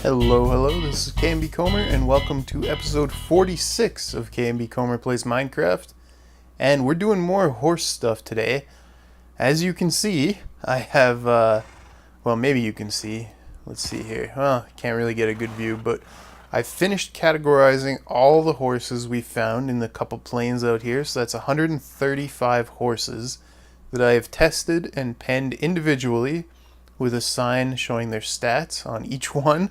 Hello, this is KMBKomhyr, and welcome to episode 46 of KMBKomhyr Plays Minecraft. And we're doing more horse stuff today. As you can see, I have, well, maybe you can see. Let's see here. Well, can't really get a good view, but I finished categorizing all the horses we found in the couple plains out here. So that's 135 horses that I have tested and penned individually with a sign showing their stats on each one.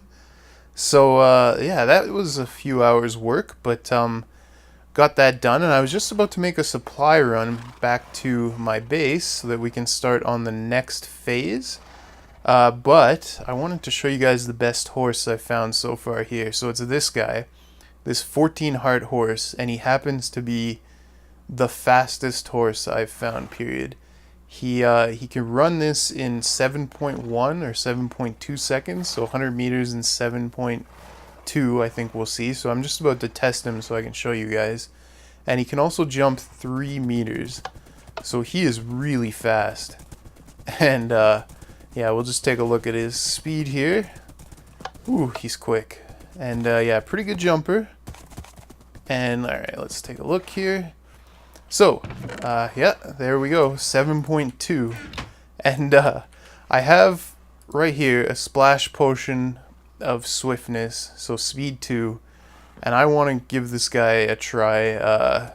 So yeah, that was a few hours work, but got that done, and I was just about to make a supply run back to my base so that we can start on the next phase. But I wanted to show you guys the best horse I've found so far here. So it's this guy, this 14 heart horse, and he happens to be the fastest horse I've found, period. He can run this in 7.1 or 7.2 seconds, so 100 meters in 7.2, I think we'll see. So I'm just about to test him so I can show you guys. And he can also jump 3 meters, so he is really fast. And yeah, we'll just take a look at his speed here. Ooh, he's quick. And yeah, pretty good jumper. And alright, let's take a look here. So, yeah, there we go, 7.2. And I have right here a splash potion of swiftness, so speed 2. And I want to give this guy a try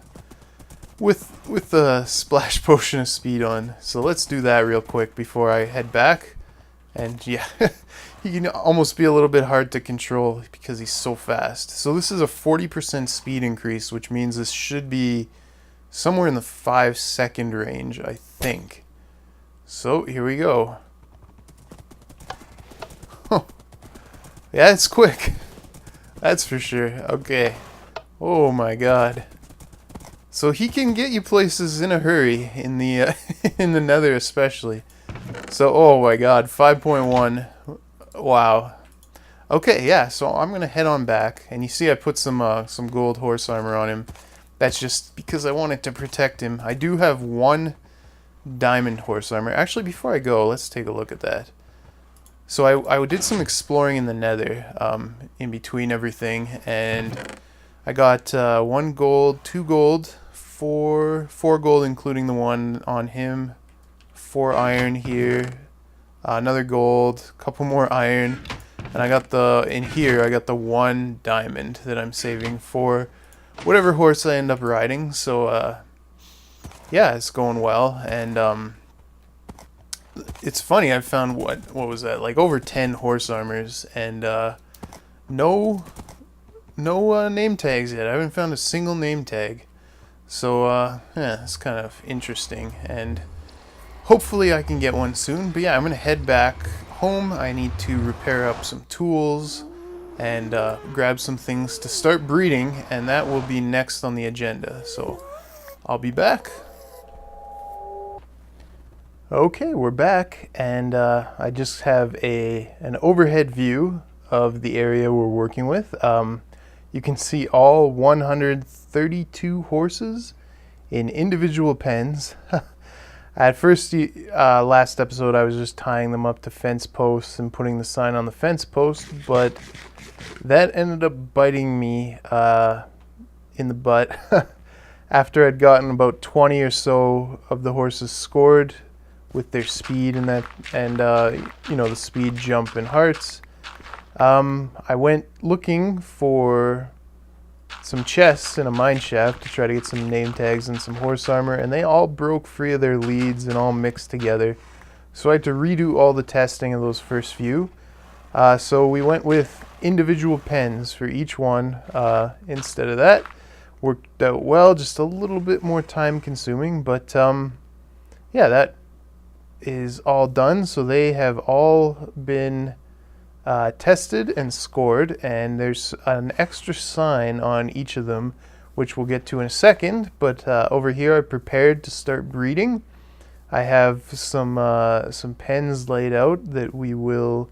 with the splash potion of speed on. So let's do that real quick before I head back. And yeah, he can almost be a little bit hard to control because he's so fast. So this is a 40% speed increase, which means this should be somewhere in the 5-second range, I think. So here we go. Oh, yeah, it's quick. That's for sure. Okay. Oh my god. So he can get you places in a hurry in the in the Nether, especially. So oh my god, 5.1. Wow. Okay, yeah. So I'm gonna head on back, and you see I put some gold horse armor on him. That's just because I wanted to protect him. I do have 1 diamond horse armor. Actually, before I go, let's take a look at that. So I did some exploring in the Nether, in between everything, and I got 1 gold, 2 gold, 4 gold, including the one on him, 4 iron here, another gold, a couple more iron, and I got in here I got the 1 diamond that I'm saving for whatever horse I end up riding. So yeah, it's going well. And it's funny, I found what was that, like over 10 horse armors, and no name tags yet. I haven't found a single name tag. So yeah, it's kind of interesting, and hopefully I can get one soon. But yeah, I'm gonna head back home. I need to repair up some tools and grab some things to start breeding, and that will be next on the agenda. So I'll be back. Okay, we're back, and I just have an overhead view of the area we're working with. You can see all 132 horses in individual pens. At first, last episode, I was just tying them up to fence posts and putting the sign on the fence post, but that ended up biting me in the butt after I'd gotten about 20 or so of the horses scored with their speed and you know, the speed, jump, and hearts. I went looking for some chests in a mine shaft to try to get some name tags and some horse armor, and they all broke free of their leads and all mixed together. So I had to redo all the testing of those first few. So we went with individual pens for each one instead of that. Worked out well, just a little bit more time consuming, but yeah, that is all done. So they have all been tested and scored, and there's an extra sign on each of them, which we'll get to in a second. But over here I prepared to start breeding. I have some pens laid out that we will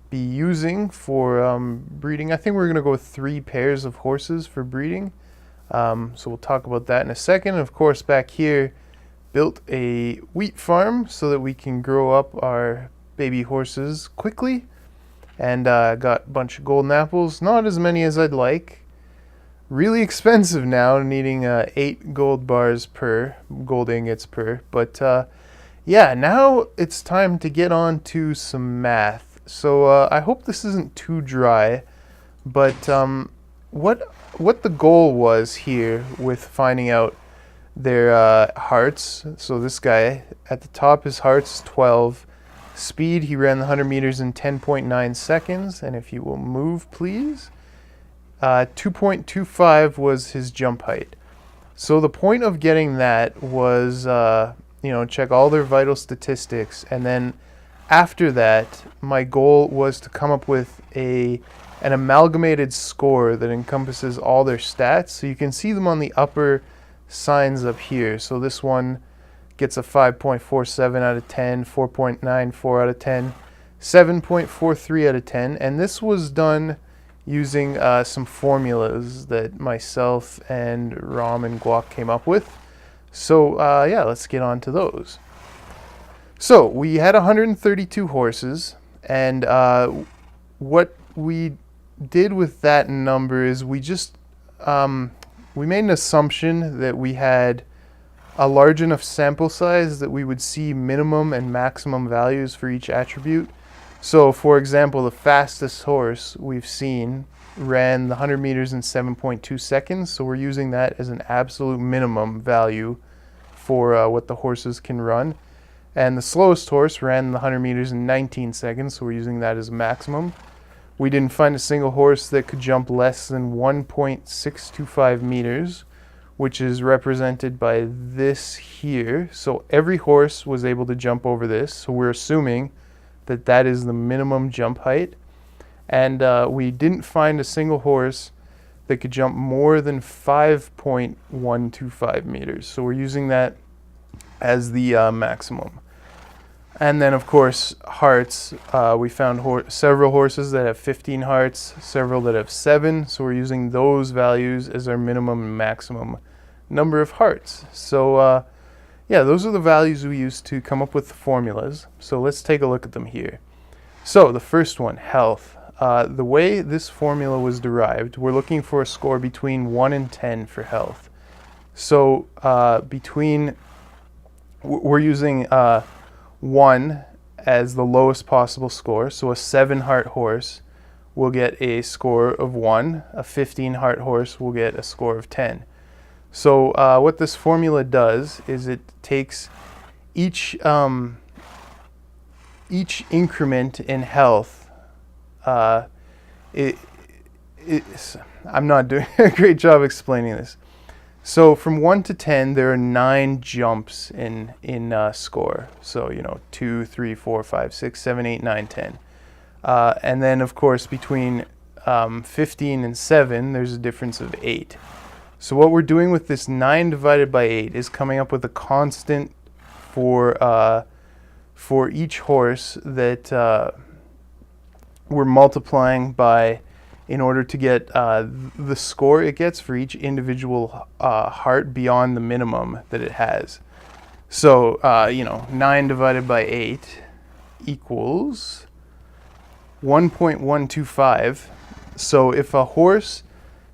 be using for breeding. I think we're going to go with 3 pairs of horses for breeding. So we'll talk about that in a second. And of course, back here, built a wheat farm so that we can grow up our baby horses quickly. And got a bunch of golden apples, not as many as I'd like. Really expensive now, needing 8 gold bars per, gold ingots per. But yeah, now it's time to get on to some math. So I hope this isn't too dry, but what the goal was here with finding out their hearts. So this guy at the top, his heart's 12. Speed, he ran the 100 meters in 10.9 seconds. And if you will move, please. 2.25 was his jump height. So the point of getting that was, check all their vital statistics. And then after that, my goal was to come up with an amalgamated score that encompasses all their stats. So you can see them on the upper signs up here. So this one gets a 5.47 out of 10, 4.94 out of 10, 7.43 out of 10. And this was done using some formulas that myself and Rom and Guac came up with. So yeah, let's get on to those. So we had 132 horses, and what we did with that number is we just we made an assumption that we had a large enough sample size that we would see minimum and maximum values for each attribute. So for example, the fastest horse we've seen ran the 100 meters in 7.2 seconds. So we're using that as an absolute minimum value for what the horses can run. And the slowest horse ran the 100 meters in 19 seconds. So we're using that as a maximum. We didn't find a single horse that could jump less than 1.625 meters, which is represented by this here. So every horse was able to jump over this. So we're assuming that that is the minimum jump height. And we didn't find a single horse that could jump more than 5.125 meters. So we're using that as the maximum. And then, of course, hearts. We found several horses that have 15 hearts, several that have 7. So we're using those values as our minimum and maximum number of hearts. So yeah, those are the values we used to come up with the formulas. So let's take a look at them here. So the first one, health. The way this formula was derived, we're looking for a score between 1 and 10 for health. So we're using 1 as the lowest possible score. So a 7 heart horse will get a score of 1. A 15 heart horse will get a score of 10. So what this formula does is it takes each increment in health. I'm not doing a great job explaining this. So from 1 to 10, there are 9 jumps in score. So 2, 3, 4, 5, 6, 7, 8, 9, 10. And then of course between 15 and 7, there's a difference of 8. So what we're doing with this 9 divided by 8 is coming up with a constant for each horse that we're multiplying by in order to get the score it gets for each individual heart beyond the minimum that it has. So 9 divided by 8 equals 1.125. So if a horse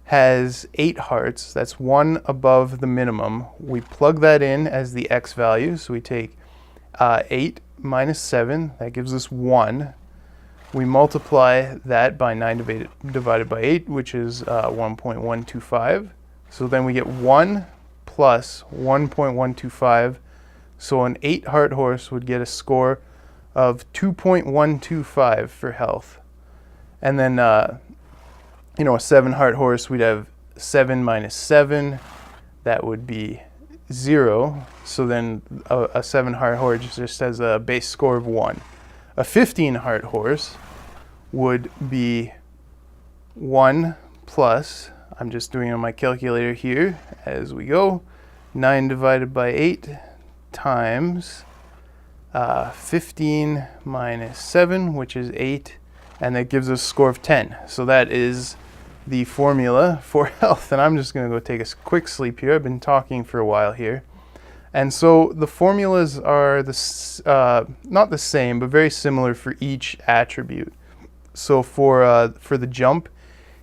has 8 hearts, that's 1 above the minimum. We plug that in as the x value. So we take 8 minus 7, that gives us 1. We multiply that by 9 divided by 8, which is 1.125. So then we get 1 plus 1.125. So an 8 heart horse would get a score of 2.125 for health. And then a 7 heart horse, we'd have 7 minus 7. That would be 0. So then a 7 heart horse just has a base score of 1. A 15 heart horse would be 1 plus, I'm just doing it on my calculator here as we go, 9 divided by 8 times 15 minus 7, which is 8, and that gives us a score of 10. So that is the formula for health. And I'm just going to go take a quick sleep here. I've been talking for a while here. And so the formulas are not the same, but very similar for each attribute. So for the jump,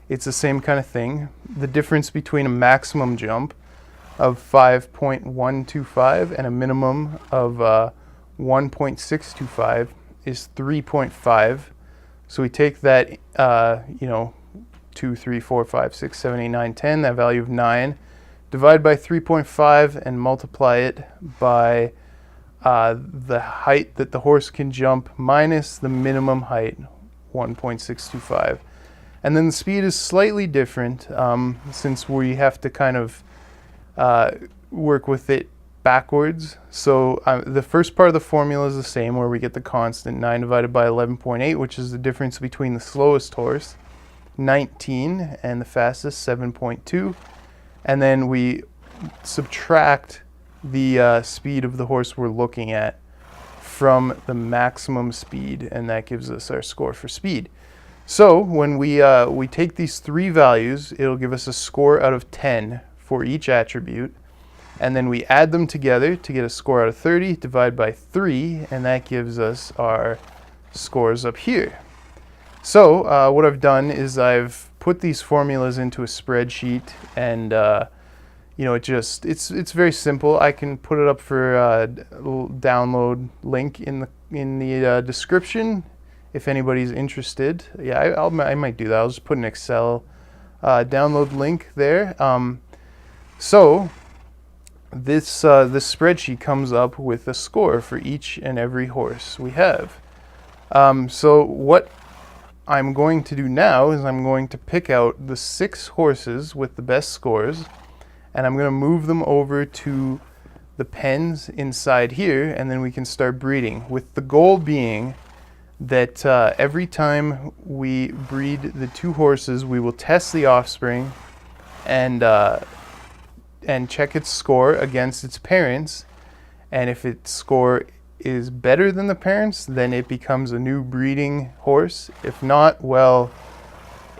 it's the same kind of thing. The difference between a maximum jump of 5.125 and a minimum of 1.625 is 3.5. So we take that, 2, 3, 4, 5, 6, 7, 8, 9, 10, that value of 9, divide by 3.5 and multiply it by the height that the horse can jump minus the minimum height, 1.625. And then the speed is slightly different since we have to kind of work with it backwards. So the first part of the formula is the same, where we get the constant 9 divided by 11.8, which is the difference between the slowest horse, 19, and the fastest, 7.2. And then we subtract the speed of the horse we're looking at from the maximum speed, and that gives us our score for speed. So when we take these three values, it'll give us a score out of 10 for each attribute, and then we add them together to get a score out of 30, divide by 3, and that gives us our scores up here. So what I've done is I've put these formulas into a spreadsheet, and it's very simple. I can put it up for a little download link in the description if anybody's interested. Yeah, I might do that. I'll just put an Excel download link there. So this spreadsheet comes up with a score for each and every horse we have. So what I'm going to do now is I'm going to pick out the 6 horses with the best scores, and I'm going to move them over to the pens inside here, and then we can start breeding, with the goal being that every time we breed the 2 horses, we will test the offspring and check its score against its parents, and if its score is better than the parents, then it becomes a new breeding horse. If not, well,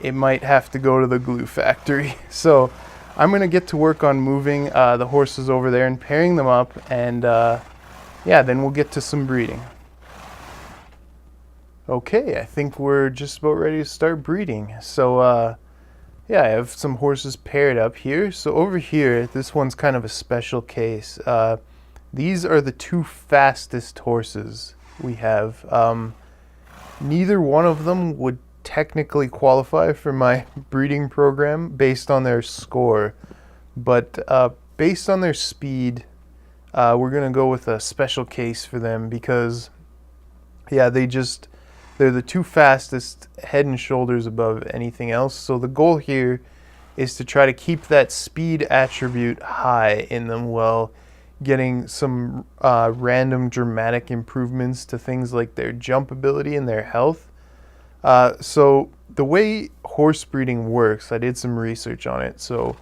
it might have to go to the glue factory. So I'm going to get to work on moving the horses over there and pairing them up, and then we'll get to some breeding. Okay, I think we're just about ready to start breeding. So I have some horses paired up here. So over here, this one's kind of a special case. These are the 2 fastest horses we have. Neither one of them would technically qualify for my breeding program based on their score, but based on their speed, we're going to go with a special case for them because, they're the 2 fastest, head and shoulders above anything else. So the goal here is to try to keep that speed attribute high in them while getting some random dramatic improvements to things like their jump ability and their health. So the way horse breeding works, I did some research on it. So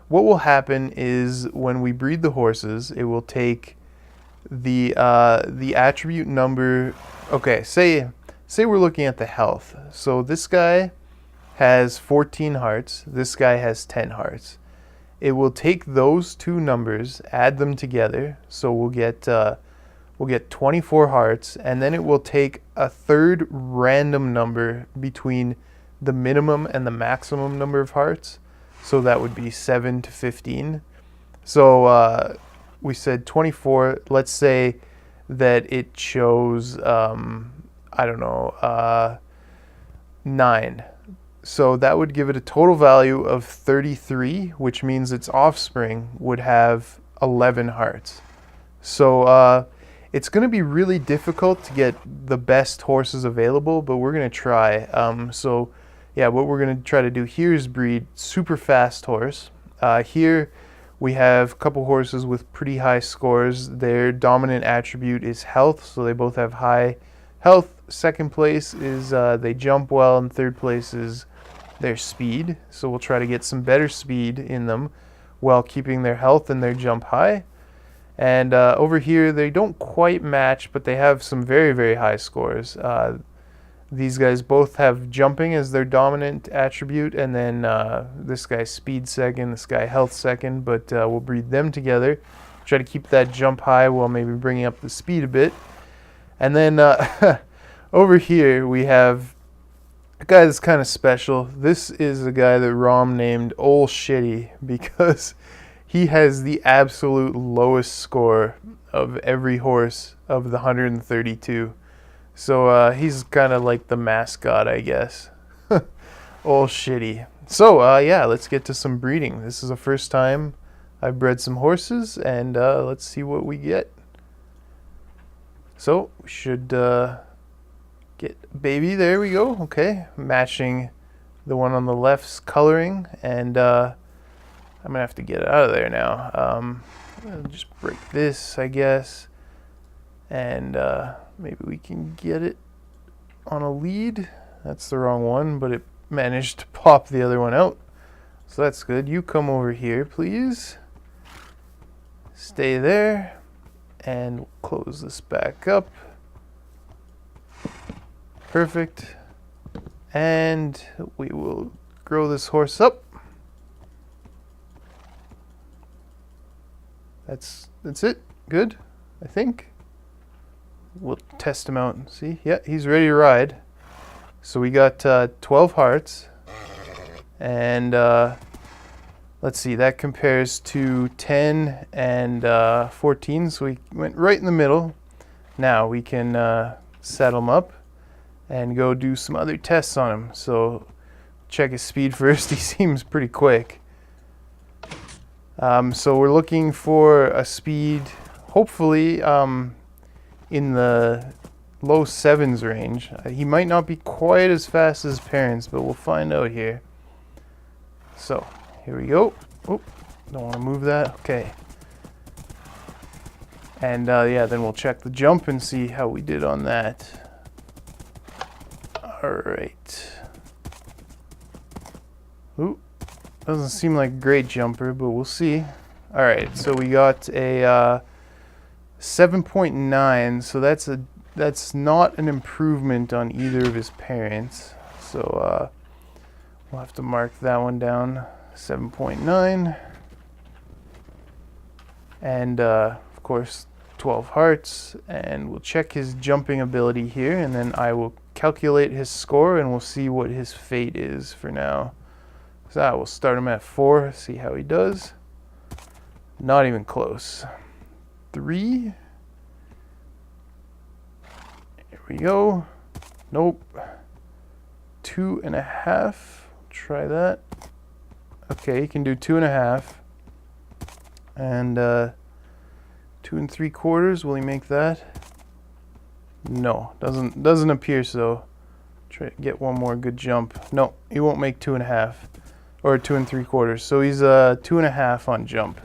what will happen is when we breed the horses, it will take the attribute number. Okay, say we're looking at the health. So this guy has 14 hearts. This guy has 10 hearts. It will take those 2 numbers, add them together. So we'll get 24 hearts, and then it will take a third random number between the minimum and the maximum number of hearts. So that would be 7 to 15. So we said 24. Let's say that it chose 9. So that would give it a total value of 33, which means its offspring would have 11 hearts. So it's going to be really difficult to get the best horses available, but we're going to try. What we're going to try to do here is breed super fast horse. Here we have a couple horses with pretty high scores. Their dominant attribute is health, so they both have high health. Second place is they jump well, and third place is their speed. So we'll try to get some better speed in them while keeping their health and their jump high. And over here, they don't quite match, but they have some very, very high scores. These guys both have jumping as their dominant attribute, and then this guy speed second, this guy health second, but we'll breed them together. Try to keep that jump high while maybe bringing up the speed a bit. And then over here we have a guy that's kind of special. This is a guy that Rom named Ol Shitty because he has the absolute lowest score of every horse of the 132. So he's kind of like the mascot, I guess. Ol Shitty. So yeah, let's get to some breeding. This is the first time I've bred some horses, and let's see what we get. So we should get baby. There we go. Okay, matching the one on the left's coloring, and I'm gonna have to get it out of there now. I'll just break this, I guess, and maybe we can get it on a lead. That's the wrong one, but it managed to pop the other one out, so that's good. You come over here, please. Stay there, and we'll close this back up. Perfect. And we will grow this horse up. That's it. Good, I think. We'll test him out and see. Yeah, he's ready to ride. So we got 12 hearts, and let's see, that compares to 10 and 14, so we went right in the middle. Now we can set him up and go do some other tests on him. So check his speed first. He seems pretty quick. So we're looking for a speed, hopefully in the low 7s range. He might not be quite as fast as his parents, but we'll find out here. So here we go. Oh, don't want to move that. Okay. And yeah, then we'll check the jump and see how we did on that. All right. Ooh, doesn't seem like a great jumper, but we'll see. All right, so we got a 7.9. So that's not an improvement on either of his parents. So we'll have to mark that one down. 7.9. And of course 12 hearts, and we'll check his jumping ability here, and then I will calculate his score, and we'll see what his fate is for now. So we'll start him at 4, see how he does. Not even close. 3. Here we go. Nope. 2.5. Try that. Okay, you can do 2.5. And 2 3/4. Will he make that? No, doesn't appear so. Try to get one more good jump. No, he won't make 2.5 or 2 3/4. So he's 2.5 on jump.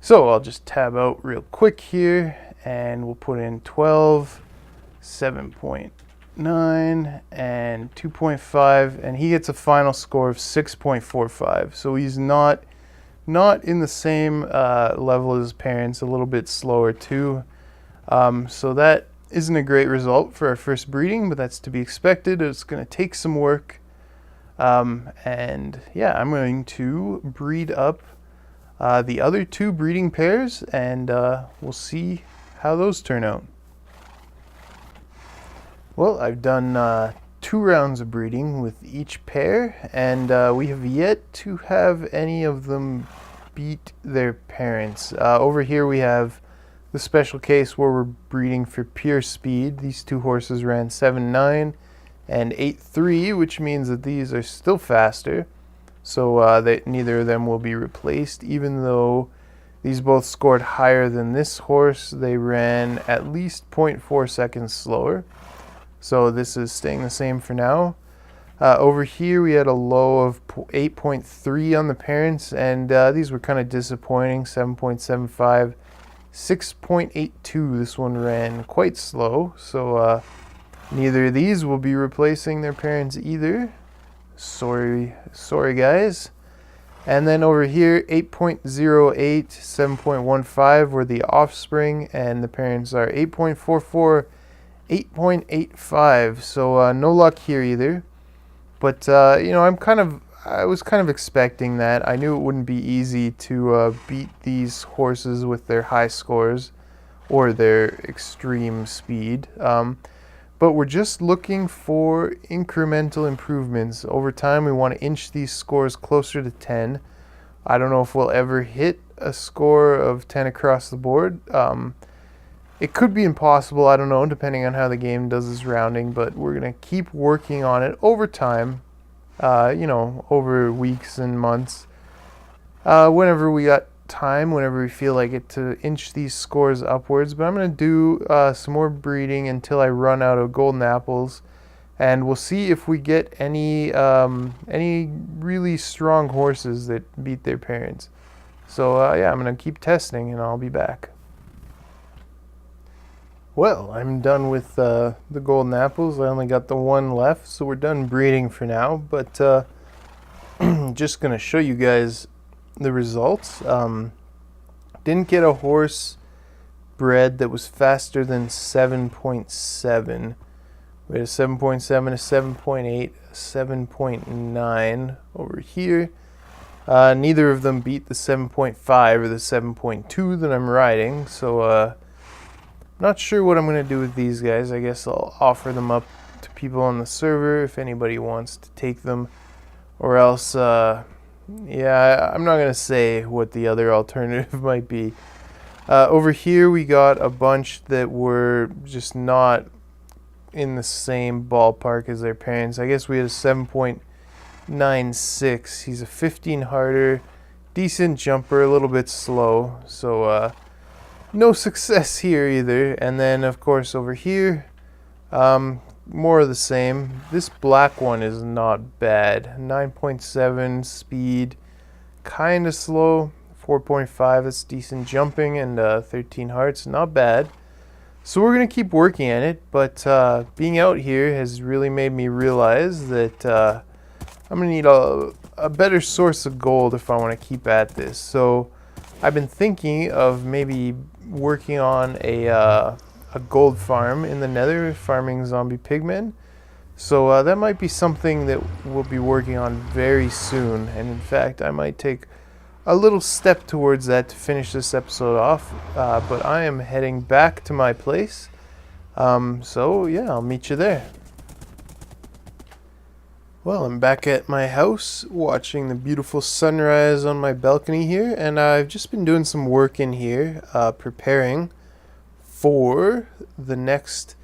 So I'll just tab out real quick here, and we'll put in 12, 7.9, and 2.5, and he gets a final score of 6.45. So he's not in the same level as his parents, a little bit slower too. So that isn't a great result for our first breeding, but that's to be expected. It's going to take some work. And yeah, I'm going to breed up the other 2 breeding pairs, and we'll see how those turn out. Well, I've done 2 rounds of breeding with each pair, and we have yet to have any of them beat their parents. Over here we have the special case where we're breeding for pure speed. These 2 horses ran 7.9 and 8.3, which means that these are still faster. So neither of them will be replaced, even though these both scored higher than this horse. They ran at least 0.4 seconds slower. So this is staying the same for now. Over here we had a low of 8.3 on the parents, and these were kind of disappointing. 7.75, 6.82. This one ran quite slow, so neither of these will be replacing their parents either. Sorry guys. And then over here, 8.08, 7.15 were the offspring, and the parents are 8.44, 8.85. So no luck here either. But you know, I was kind of expecting that. I knew it wouldn't be easy to beat these horses with their high scores or their extreme speed. but we're just looking for incremental improvements. Over time, we want to inch these scores closer to 10. I don't know if we'll ever hit a score of 10 across the board. It could be impossible, I don't know, depending on how the game does its rounding, but we're going to keep working on it over time, over weeks and months. Whenever we got time, whenever we feel like it, to inch these scores upwards. But I'm going to do some more breeding until I run out of golden apples, and we'll see if we get any really strong horses that beat their parents. So yeah, I'm going to keep testing, and I'll be back. Well, I'm done with the golden apples. I only got the one left, so we're done breeding for now. But just going to show you guys the results. Didn't get a horse bred that was faster than 7.7. We had a 7.7, a 7.8, a 7.9 over here. Neither of them beat the 7.5 or the 7.2 that I'm riding, so not sure what I'm going to do with these guys. I guess I'll offer them up to people on the server if anybody wants to take them, or else yeah, I'm not going to say what the other alternative might be. Over here we got a bunch that were just not in the same ballpark as their parents. I guess we had a 7.96. He's a 15 harder, decent jumper, a little bit slow. So no success here either. And then of course over here, more of the same. This black one is not bad. 9.7 speed, kind of slow. 4.5, that's decent jumping, and 13 hearts, not bad. So we're going to keep working at it, but being out here has really made me realize that I'm going to need a better source of gold if I want to keep at this. So I've been thinking of maybe working on a gold farm in the Nether, farming zombie pigmen. So that might be something that we'll be working on very soon, and in fact I might take a little step towards that to finish this episode off, but I am heading back to my place, so yeah, I'll meet you there. Well, I'm back at my house watching the beautiful sunrise on my balcony here, and I've just been doing some work in here, preparing for the next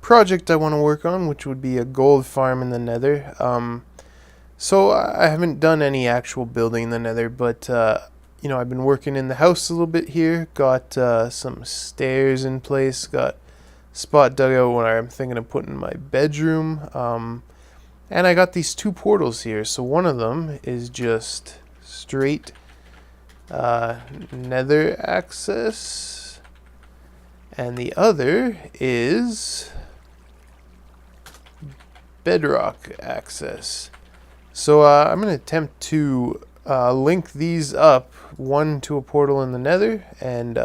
project I want to work on, which would be a gold farm in the Nether. So I haven't done any actual building in the Nether, but I've been working in the house a little bit here. Got some stairs in place. Got spot dug out where I'm thinking of putting my bedroom. And I got these two portals here. So one of them is just straight Nether access, and the other is bedrock access. So I'm going to attempt to link these up, one to a portal in the Nether and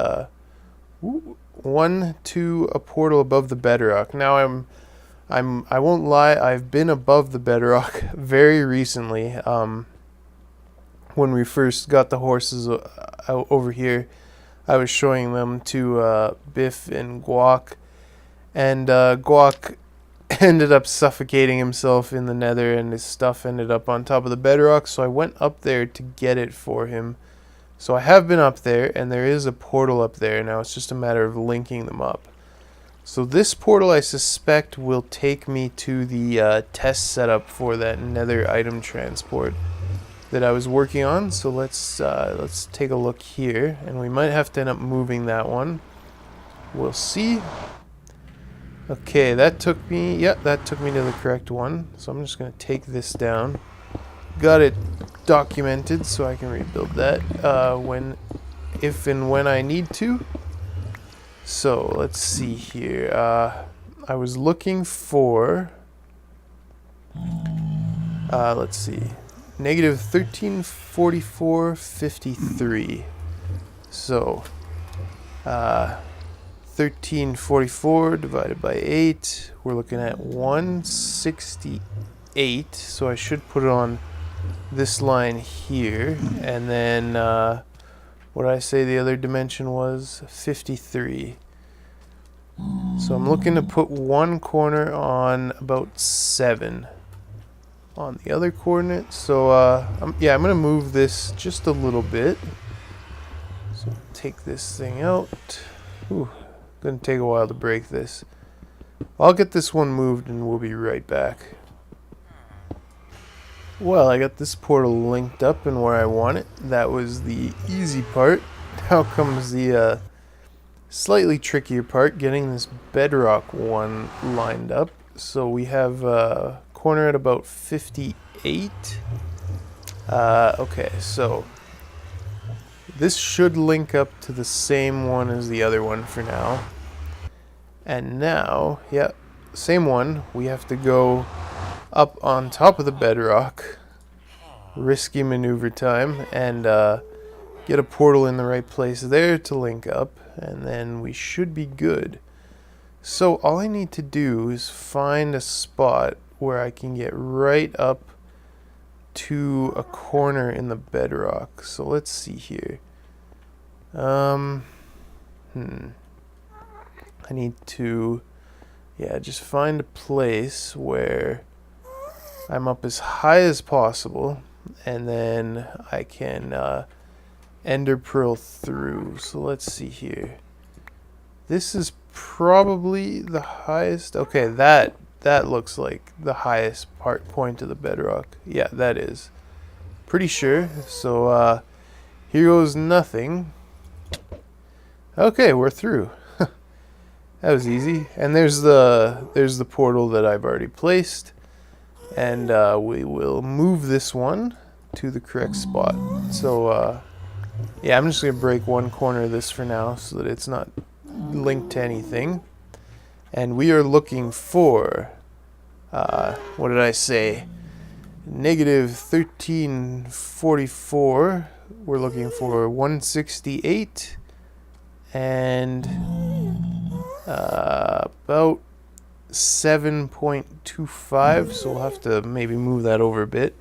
one to a portal above the bedrock. Now I won't lie, I've been above the bedrock very recently. When we first got the horses out over here, I was showing them to Biff and Guac, and Guac ended up suffocating himself in the Nether, and his stuff ended up on top of the bedrock, so I went up there to get it for him. So I have been up there, and there is a portal up there. Now it's just a matter of linking them up. So this portal, I suspect, will take me to the test setup for that Nether item transport that I was working on. So let's take a look here, and we might have to end up moving that one. We'll see. Okay, that took me to the correct one. So I'm just going to take this down. Got it documented so I can rebuild that if and when I need to. So let's see here. I was looking for, let's see, negative 1344.53. So 1344 divided by 8, we're looking at 168. So I should put it on this line here, and then what did I say the other dimension was? 53. So I'm looking to put one corner on about 7 on the other coordinate. So I'm going to move this just a little bit. So take this thing out. Ooh, gonna take a while to break this. I'll get this one moved and we'll be right back. Well, I got this portal linked up and where I want it. That was the easy part. Now comes the slightly trickier part, getting this bedrock one lined up. So we have a corner at about 58. Okay, so this should link up to the same one as the other one for now. And now, yeah, same one. We have to go up on top of the bedrock. Risky maneuver time. And get a portal in the right place there to link up. And then we should be good. So all I need to do is find a spot where I can get right up to a corner in the bedrock. So let's see here. I need to, just find a place where I'm up as high as possible, and then I can ender pearl through. So let's see here. This is probably the highest. Okay, that looks like the highest point of the bedrock. Yeah, that is. Pretty sure. So here goes nothing. Okay, we're through. That was easy. And there's the portal that I've already placed. And we will move this one to the correct spot. So I'm just going to break one corner of this for now so that it's not linked to anything. And we are looking for, what did I say? Negative 1344. We're looking for 168. And about 7.25, so we'll have to maybe move that over a bit.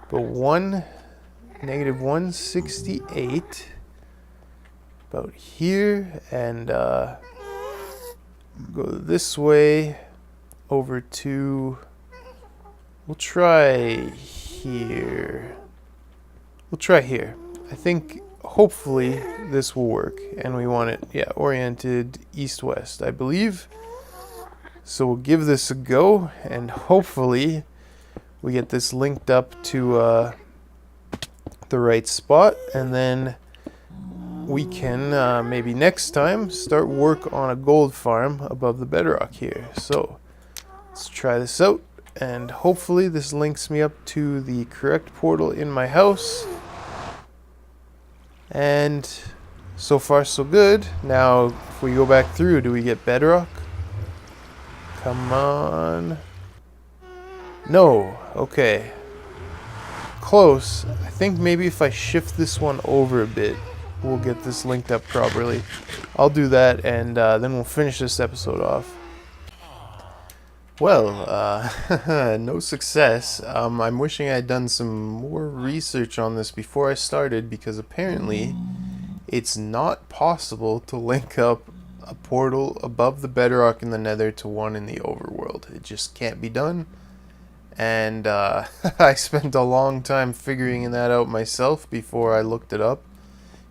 But negative 168 about here, and go this way over to, we'll try here. I think hopefully this will work, and we want it oriented east-west, I believe. So we'll give this a go, and hopefully we get this linked up to the right spot, and then we can maybe next time start work on a gold farm above the bedrock here. So let's try this out, and hopefully this links me up to the correct portal in my house. And so far so good. Now if we go back through, do we get bedrock? Come on. No. Okay. Close. I think maybe if I shift this one over a bit, we'll get this linked up properly. I'll do that, and then we'll finish this episode off. Well, no success. I'm wishing I had done some more research on this before I started, because apparently it's not possible to link up a portal above the bedrock in the nether to one in the overworld. It just can't be done. And I spent a long time figuring that out myself before I looked it up.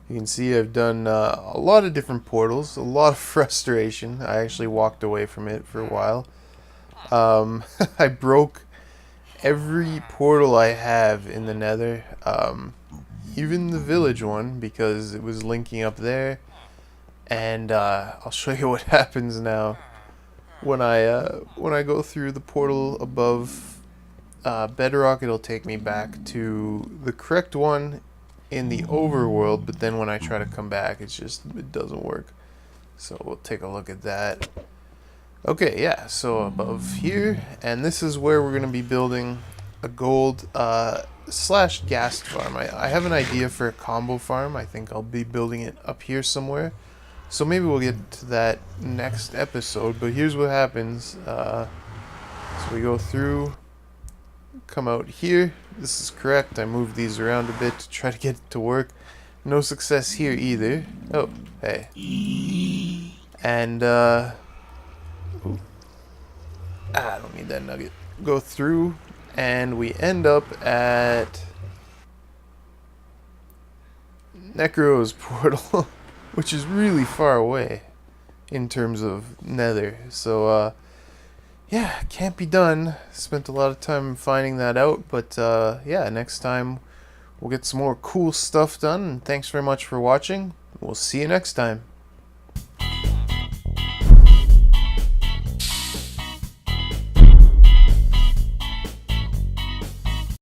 You can see I've done a lot of different portals, a lot of frustration. I actually walked away from it for a while. I broke every portal I have in the nether, even the village one, because it was linking up there. And I'll show you what happens now when I go through the portal above bedrock. It'll take me back to the correct one in the overworld, but then when I try to come back, it doesn't work. So we'll take a look at that. Okay, yeah, so above here, and this is where we're going to be building a gold slash gas farm. I have an idea for a combo farm. I think I'll be building it up here somewhere. So maybe we'll get to that next episode, but here's what happens. So we go through, come out here. This is correct. I moved these around a bit to try to get it to work. No success here either. Oh, hey. And I don't need that nugget. Go through, and we end up at Necro's portal, which is really far away in terms of nether. So, yeah, can't be done. Spent a lot of time finding that out, but yeah, next time we'll get some more cool stuff done. And thanks very much for watching. We'll see you next time.